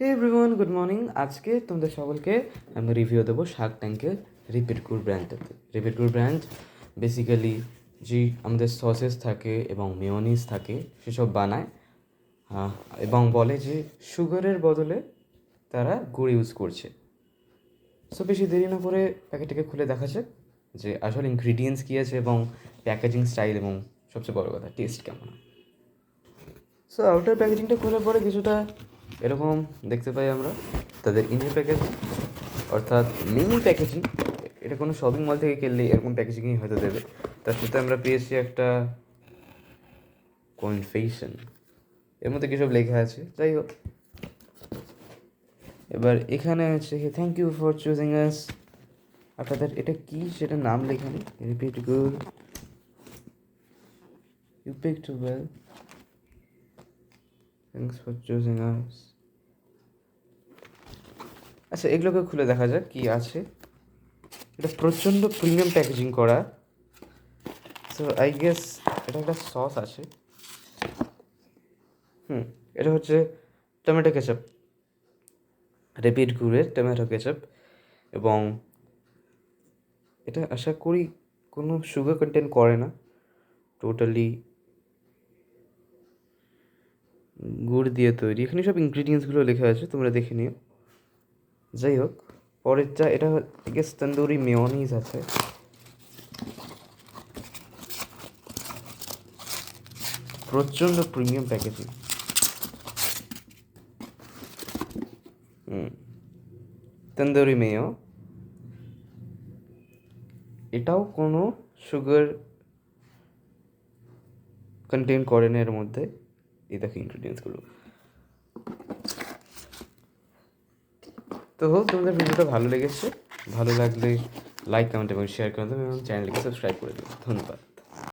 হে everyone, good morning. আজকে তোমাদের সকলকে আমি রিভিউ দেবো শার্ক ট্যাঙ্কের রিপিট কুল ব্র্যান্ডটাতে। রিপিট কুল ব্র্যান্ড বেসিক্যালি যে আমাদের সসেস থাকে এবং মেয়োনিজ থাকে সেসব বানায়, এবং বলে যে সুগারের বদলে তারা গুড় ইউজ করছে। সো বেশি দেরি না করে প্যাকেটটাকে খুলে দেখা যাক যে আসলে ইনগ্রিডিয়েন্টস কী আছে এবং প্যাকেজিং স্টাইল এবং সবচেয়ে বড় কথা টেস্ট কেমন। সো আউটার প্যাকেজিংটা খোলার পরে কিছুটা এরকম দেখতে পাই আমরা তাদের ইনার প্যাকেজিং, অর্থাৎ মিনি প্যাকেজিং। এটা কোনো শপিং মল থেকে কিনলে এরকম প্যাকেজিংই হয়তো দেবে। তার সাথে আমরা পেয়েছি একটা কনফেশন, এর মধ্যে কী সব লেখা আছে। যাই হোক, এবার এখানে আছে thank you for choosing us. আপনাদের এটা কি সেটা নাম লেখা নেই। Repeat good, you picked well, thanks for choosing us. আচ্ছা, এগুলোকে খুলে দেখা যাক কী আছে। এটা প্রচণ্ড প্রিমিয়াম প্যাকেজিং করা। সো আই গেস এটা একটা সস আছে। এটা হচ্ছে টমেটো কেচাপ, রেপিড গুড়ের টমেটো কেচাপ। এবং এটা আশা করি কোনো সুগার কন্টেন্ট করে না, টোটালি গুড় দিয়ে তৈরি। এখানে সব ইনগ্রিডিয়েন্টসগুলো লেখা আছে, তোমরা দেখে নিও। যাই হোক, পরেরটা এটা গেস তন্দুরি মেয়োনিজ আছে। প্রচণ্ড প্রিমিয়াম প্যাকেজিং। তন্দুরি মেয়ো, এটাও কোনো সুগার কন্টেন করে না এর মধ্যে। এই দেখো ইনগ্রিডিয়েন্টসগুলো। তো হোক তোমাদের ভিডিওটা ভালো লেগেছে। ভালো লাগলে লাইক, কমেন্ট এবং শেয়ার করে দেবে এবং চ্যানেলকে সাবস্ক্রাইব করে দেবে। ধন্যবাদ।